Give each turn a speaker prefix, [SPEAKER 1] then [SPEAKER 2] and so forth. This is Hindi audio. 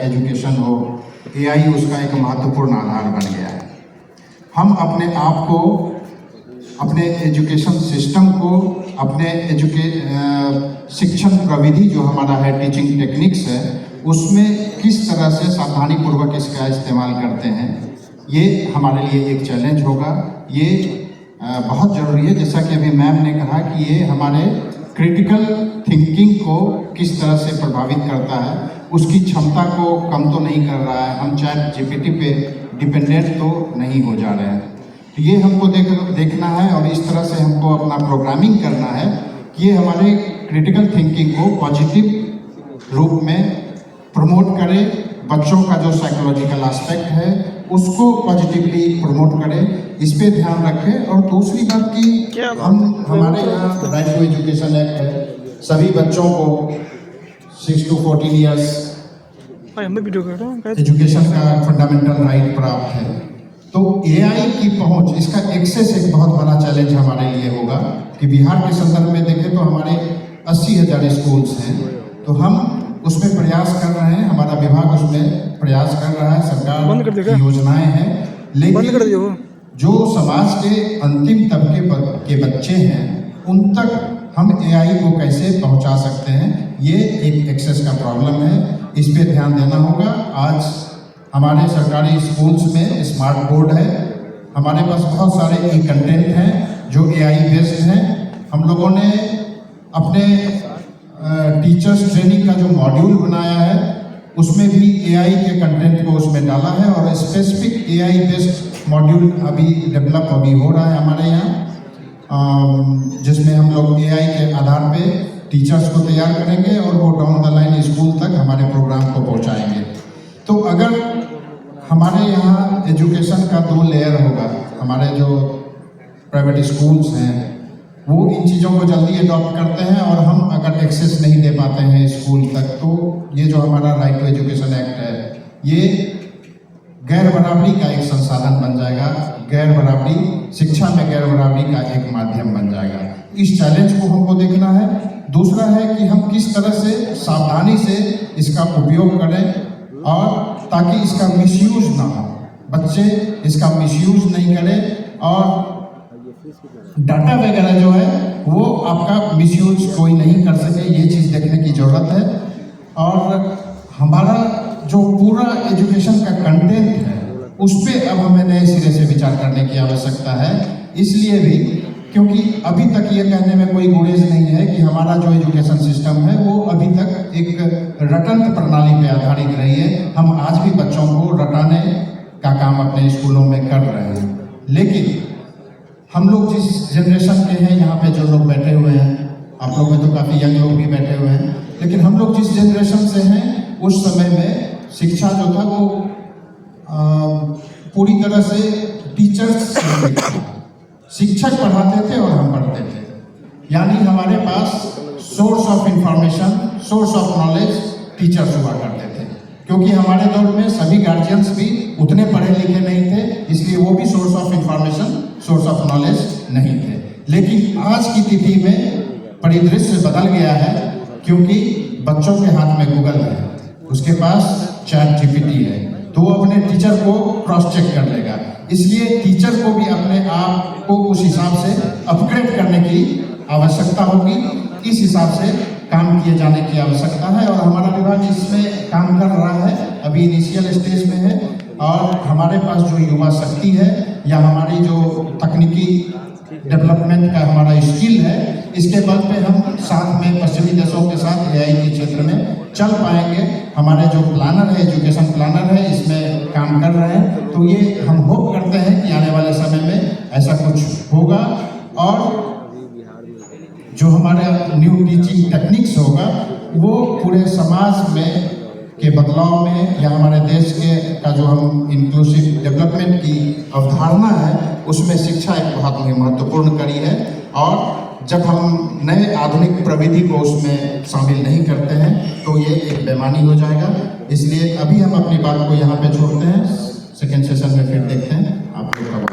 [SPEAKER 1] एजुकेशन हो, एआई उसका एक महत्वपूर्ण आधार बन गया है। हम अपने आप को, अपने एजुकेशन सिस्टम को, अपने शिक्षण प्रविधि जो हमारा है, टीचिंग टेक्निक्स है, उसमें किस तरह से सावधानीपूर्वक इसका इस्तेमाल करते हैं, ये हमारे लिए एक चैलेंज होगा। ये बहुत ज़रूरी है। जैसा कि अभी मैम ने कहा कि ये हमारे क्रिटिकल थिंकिंग को किस तरह से प्रभावित करता है, उसकी क्षमता को कम तो नहीं कर रहा है। हम चैट जीपीटी पे डिपेंडेंट तो नहीं हो जा रहे हैं। तो ये हमको देखना है और इस तरह से हमको अपना प्रोग्रामिंग करना है कि ये हमारे क्रिटिकल थिंकिंग को पॉजिटिव रूप में प्रमोट करे, बच्चों का जो साइकोलॉजिकल एस्पेक्ट है उसको पॉजिटिवली प्रमोट करे, इस पे ध्यान रखें। और दूसरी बात कि हमारे यहाँ राइट टू एजुकेशन एक्ट है, सभी बच्चों को 6 to 14 ईयर्स एजुकेशन का फंडामेंटल राइट प्राप्त है। तो एआई की पहुंच, इसका एक्सेस एक बहुत बड़ा चैलेंज हमारे लिए होगा कि बिहार के संदर्भ में देखें तो हमारे 80,000 स्कूल्स हैं, तो हम उसमें प्रयास कर रहे हैं, हमारा विभाग उसमें प्रयास कर रहा है, सरकार की योजनाएं हैं, लेकिन जो समाज के अंतिम तबके के बच्चे हैं उन तक हम एआई को कैसे पहुंचा सकते हैं, ये एक एक्सेस का प्रॉब्लम है। इस पे ध्यान देना होगा। आज हमारे सरकारी स्कूल्स में स्मार्ट बोर्ड है, हमारे पास बहुत सारे ई कंटेंट हैं जो एआई बेस्ड हैं। हम लोगों ने अपने टीचर्स ट्रेनिंग का जो मॉड्यूल बनाया है उसमें भी एआई के कंटेंट को उसमें डाला है और स्पेसिफिक एआई बेस्ड मॉड्यूल अभी डेवलप हो रहा है हमारे यहाँ, जिसमें हम लोग एआई के आधार पे टीचर्स को तैयार करेंगे और वो डाउन द लाइन स्कूल तक हमारे प्रोग्राम को पहुँचाएंगे। तो अगर हमारे यहाँ एजुकेशन का 2 लेयर होगा, हमारे जो प्राइवेट स्कूल्स हैं वो इन चीज़ों को जल्दी अडॉप्ट करते हैं और हम अगर एक्सेस नहीं दे पाते हैं स्कूल तक, तो ये जो हमारा राइट टू एजुकेशन एक्ट है ये गैर बराबरी का एक संसाधन बन जाएगा, गैर बराबरी शिक्षा में गैर बराबरी का एक माध्यम बन जाएगा। इस चैलेंज को हमको देखना है। दूसरा है कि हम किस तरह से सावधानी से इसका उपयोग करें और ताकि इसका मिसयूज ना हो, बच्चे इसका मिसयूज नहीं करें और डाटा वगैरह जो है वो आपका मिसयूज कोई नहीं कर सके, ये चीज़ देखने की ज़रूरत है। और हमारा जो पूरा एजुकेशन का कंटेंट है उस पर अब हमें नए सिरे से विचार करने की आवश्यकता है। इसलिए भी क्योंकि अभी तक ये कहने में कोई गुरेज नहीं है कि हमारा जो एजुकेशन सिस्टम है वो अभी तक एक रटंत प्रणाली पे आधारित रही है। हम आज भी बच्चों को रटाने का काम अपने स्कूलों में कर रहे हैं, लेकिन हम लोग जिस जनरेशन के हैं, यहाँ पे जो लोग बैठे हुए हैं, आप लोग में तो काफ़ी यंग लोग भी बैठे हुए हैं, लेकिन हम लोग जिस जनरेशन से हैं उस समय में शिक्षा जो था वो पूरी तरह से टीचर्स, शिक्षक पढ़ाते थे और हम पढ़ते थे, यानी हमारे पास source of information, source of knowledge teachers हुआ करते थे। क्योंकि हमारे दौर में सभी गार्जियंस भी उतने पढ़े लिखे नहीं थे, इसलिए वो भी source of information, source of knowledge नहीं थे। लेकिन आज की तिथि में परिदृश्य बदल गया है, क्योंकि बच्चों के हाथ में गूगल है, उसके पास चैट जीपीटी है, तो वो अपने टीचर को क्रॉस चेक कर लेगा। इसलिए टीचर को भी अपने आप को उस हिसाब से अपग्रेड करने की आवश्यकता होगी, इस हिसाब से काम किए जाने की आवश्यकता है। और हमारा विभाग इसमें काम कर रहा है, अभी इनिशियल स्टेज में है, और हमारे पास जो युवा शक्ति है या हमारी जो तकनीकी डेवलपमेंट का हमारा स्किल है, इसके बल पे हम साथ में पश्चिमी देशों के साथ एआई के क्षेत्र में चल पाएंगे। हमारे जो प्लानर है, एजुकेशन प्लानर है, इसमें काम कर रहे हैं, तो ये हम होप करते हैं कि आने वाले समय में ऐसा कुछ होगा और जो हमारा न्यू टीचिंग टेक्निक्स होगा वो पूरे समाज में के बदलाव में या हमारे देश के का जो हम इंक्लूसिव डेवलपमेंट की अवधारणा है उसमें शिक्षा एक बहुत ही महत्वपूर्ण कड़ी है। और जब हम नए आधुनिक प्रविधि को उसमें शामिल नहीं करते हैं तो ये एक बेईमानी हो जाएगा। इसलिए अभी हम अपनी बात को यहाँ पे छोड़ते हैं, सेकेंड सेशन में फिर देखते हैं आप लोग का।